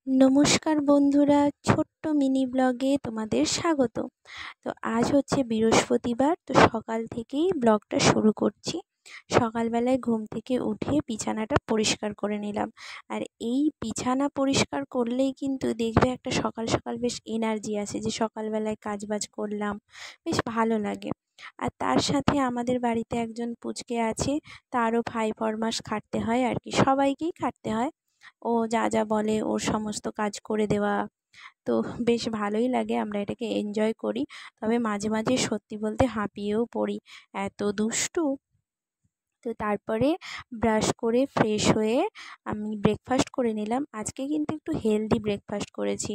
নমস্কার বন্ধুরা, ছোট্ট মিনি ব্লগে তোমাদের স্বাগত। তো আজ হচ্ছে বৃহস্পতিবার, তো সকাল থেকেই ব্লগটা শুরু করছি। সকালবেলায় ঘুম থেকে উঠে বিছানাটা পরিষ্কার করে নিলাম। আর এই বিছানা পরিষ্কার করলেই কিন্তু দেখবে একটা সকাল সকাল বেশ এনার্জি আসে, যে সকালবেলায় কাজবাজ করলাম, বেশ ভালো লাগে। আর তার সাথে আমাদের বাড়িতে একজন পুচকে আছে, তারও ভাই ফরমাস খাটতে হয় আর কি, সবাইকেই খাটতে হয়। ও যা যা বলে ওর সমস্ত কাজ করে দেওয়া, তো বেশ ভালোই লাগে, আমরা এটাকে এনজয় করি। তবে মাঝে মাঝে সত্যি বলতে হাঁপিয়েও পড়ি, এত দুষ্টু। তো তারপরে ব্রাশ করে ফ্রেশ হয়ে আমি ব্রেকফাস্ট করে নিলাম। আজকে কিন্তু একটু হেলদি ব্রেকফাস্ট করেছি,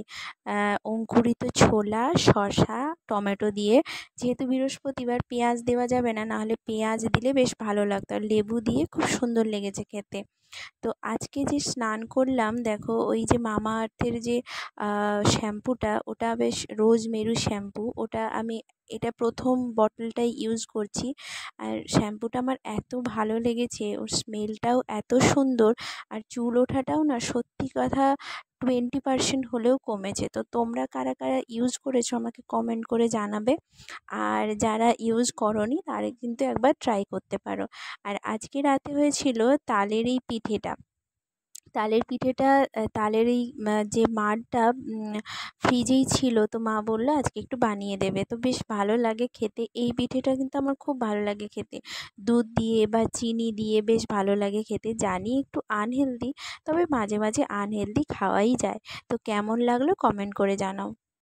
অঙ্কুরিত ছোলা, শসা, টমেটো দিয়ে। যেহেতু বৃহস্পতিবার পেঁয়াজ দেওয়া যাবে না, নাহলে পেঁয়াজ দিলে বেশ ভালো লাগতো, আর লেবু দিয়ে খুব সুন্দর লেগেছে খেতে। তো আজকে যে স্নান করলাম, দেখো ওই যে মামা আর্থের যে শ্যাম্পুটা, ওটা বেশ রোজমেরি শ্যাম্পু, ওটা আমি এটা প্রথম বটলটাই ইউজ করছি। আর শ্যাম্পুটা আমার এত ভালো লেগেছে, ওর স্মেলটাও এত সুন্দর, আর চুল ওঠাটাও না সত্যি কথা 20% হলেও কমেছে। তো তোমরা কারা কারা ইউজ করেছো আমাকে কমেন্ট করে জানাবে, আর যারা ইউজ করোনি তারা কিন্তু একবার ট্রাই করতে পারো। আর আজকে রাতে হয়েছিল তালের এই পিঠেটা। তালের এই যে মাড়টা ফ্রিজেই ছিল, তো মা বললো আজকে একটু বানিয়ে দেবে, তো বেশ ভালো লাগে খেতে। এই পিঠেটা কিন্তু আমার খুব ভালো লাগে খেতে, দুধ দিয়ে বা চিনি দিয়ে বেশ ভালো লাগে খেতে। জানি একটু আনহেলদি, তবে মাঝে মাঝে আনহেলদি খাওয়াই যায়। তো কেমন লাগলো কমেন্ট করে জানাও।